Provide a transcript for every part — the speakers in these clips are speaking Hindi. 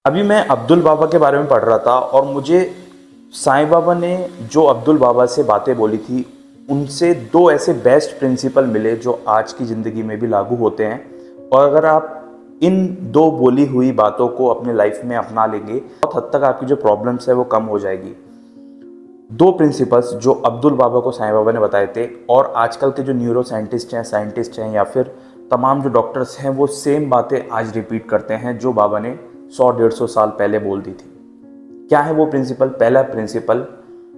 अभी मैं अब्दुल बाबा के बारे में पढ़ रहा था और मुझे साईं बाबा ने जो अब्दुल बाबा से बातें बोली थी उनसे दो ऐसे बेस्ट प्रिंसिपल मिले जो आज की ज़िंदगी में भी लागू होते हैं। और अगर आप इन दो बोली हुई बातों को अपने लाइफ में अपना लेंगे बहुत हद तक आपकी जो प्रॉब्लम्स है वो कम हो जाएगी। दो प्रिंसिपल्स जो अब्दुल बाबा को साईं बाबा ने बताए थे और आजकल के जो न्यूरो साइंटिस्ट हैं या फिर तमाम जो डॉक्टर्स हैं वो सेम बातें आज रिपीट करते हैं जो बाबा ने 100-150 साल पहले बोल दी थी। क्या है वो प्रिंसिपल? पहला प्रिंसिपल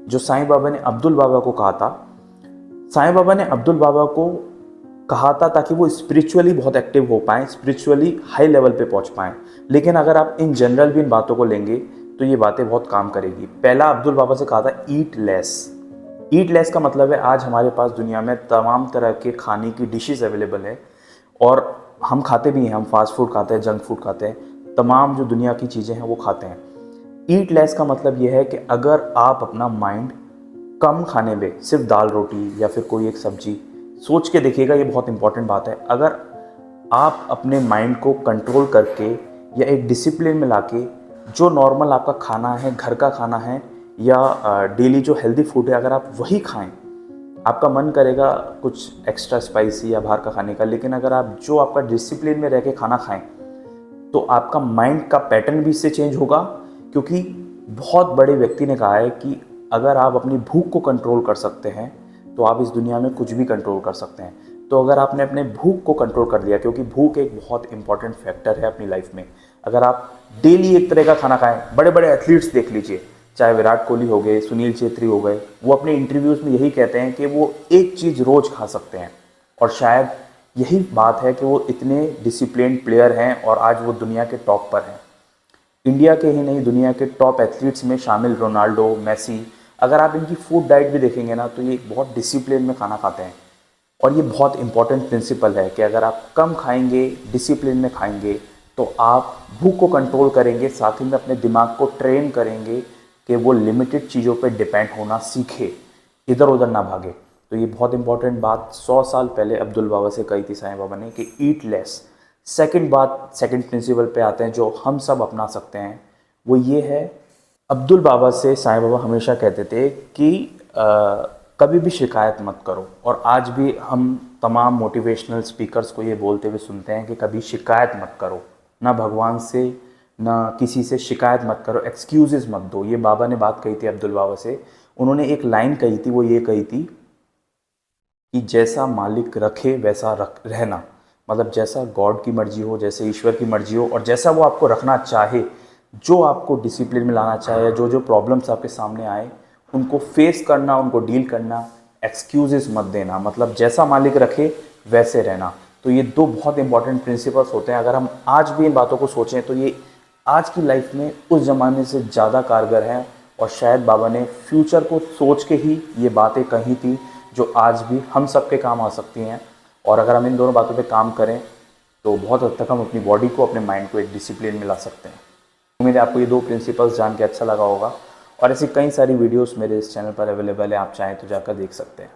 जो साईं बाबा ने अब्दुल बाबा को कहा था, साईं बाबा ने अब्दुल बाबा को कहा था ताकि वो स्पिरिचुअली बहुत एक्टिव हो पाएँ, स्पिरिचुअली हाई लेवल पे पहुंच पाएँ। लेकिन अगर आप इन जनरल भी इन बातों को लेंगे तो ये बातें बहुत काम करेगी। पहला अब्दुल बाबा से कहा था ईट लेस। ईट लेस का मतलब है आज हमारे पास दुनिया में तमाम तरह के खाने की डिशेस अवेलेबल है और हम खाते भी हैं, हम फास्ट फूड खाते हैं, जंक फूड खाते हैं, तमाम जो दुनिया की चीज़ें हैं वो खाते हैं। ईट लेस का मतलब ये है कि अगर आप अपना माइंड कम खाने में, सिर्फ दाल रोटी या फिर कोई एक सब्जी, सोच के देखिएगा, ये बहुत इंपॉर्टेंट बात है। अगर आप अपने माइंड को कंट्रोल करके या एक डिसिप्लिन में लाके जो नॉर्मल आपका खाना है, घर का खाना है या डेली जो हेल्दी फूड है, अगर आप वही खाएं, आपका मन करेगा कुछ एक्स्ट्रा स्पाइसी या बाहर का खाने का, लेकिन अगर आप जो आपका डिसिप्लिन में रह के खाना खाएं तो आपका माइंड का पैटर्न भी इससे चेंज होगा। क्योंकि बहुत बड़े व्यक्ति ने कहा है कि अगर आप अपनी भूख को कंट्रोल कर सकते हैं तो आप इस दुनिया में कुछ भी कंट्रोल कर सकते हैं। तो अगर आपने अपने भूख को कंट्रोल कर लिया, क्योंकि भूख एक बहुत इंपॉर्टेंट फैक्टर है अपनी लाइफ में। अगर आप डेली एक तरह का खाना खाएं, बड़े बड़े एथलीट्स देख लीजिए, चाहे विराट कोहली हो गए, सुनील छेत्री हो गए, वो अपने इंटरव्यूज़ में यही कहते हैं कि वो एक चीज़ रोज़ खा सकते हैं। और शायद यही बात है कि वो इतने डिसिप्लिन्ड प्लेयर हैं और आज वो दुनिया के टॉप पर हैं। इंडिया के ही नहीं, दुनिया के टॉप एथलीट्स में शामिल रोनाल्डो, मेसी, अगर आप इनकी फूड डाइट भी देखेंगे ना तो ये बहुत डिसिप्लिन में खाना खाते हैं। और ये बहुत इंपॉर्टेंट प्रिंसिपल है कि अगर आप कम खाएंगे, डिसिप्लिन में खाएंगे, तो आप भूख को कंट्रोल करेंगे, साथ ही में अपने दिमाग को ट्रेन करेंगे कि वो लिमिटेड चीज़ों पे डिपेंड होना सीखे, इधर उधर ना भागे। तो ये बहुत इंपॉर्टेंट बात 100 साल पहले अब्दुल बाबा से कही थी साईं बाबा ने कि ईट लेस। सेकंड बात, सेकंड प्रिंसिपल पे आते हैं जो हम सब अपना सकते हैं, वो ये है, अब्दुल बाबा से साईं बाबा हमेशा कहते थे कि कभी भी शिकायत मत करो। और आज भी हम तमाम मोटिवेशनल स्पीकर्स को ये बोलते हुए सुनते हैं कि कभी शिकायत मत करो, ना भगवान से ना किसी से शिकायत मत करो, एक्सक्यूज़ेस मत दो। ये बाबा ने बात कही थी अब्दुल बाबा से। उन्होंने एक लाइन कही थी, वो ये कही थी कि जैसा मालिक रखे वैसा रहना। मतलब जैसा गॉड की मर्जी हो, जैसे ईश्वर की मर्जी हो, और जैसा वो आपको रखना चाहे, जो आपको डिसिप्लिन में लाना चाहे, जो जो प्रॉब्लम्स आपके सामने आए उनको फेस करना, उनको डील करना, एक्सक्यूजेस मत देना। मतलब जैसा मालिक रखे वैसे रहना। तो ये दो बहुत इंपॉर्टेंट प्रिंसिपल्स होते हैं। अगर हम आज भी इन बातों को सोचें तो ये आज की लाइफ में उस ज़माने से ज़्यादा कारगर हैं। और शायद बाबा ने फ्यूचर को सोच के ही ये बातें कही थी जो आज भी हम सब के काम आ सकती हैं। और अगर हम इन दोनों बातों पे काम करें तो बहुत हद तक हम अपनी बॉडी को, अपने माइंड को एक डिसिप्लिन में ला सकते हैं। उम्मीद है आपको ये दो प्रिंसिपल्स जान के अच्छा लगा होगा। और ऐसी कई सारी वीडियोस मेरे इस चैनल पर अवेलेबल है, आप चाहें तो जाकर देख सकते हैं।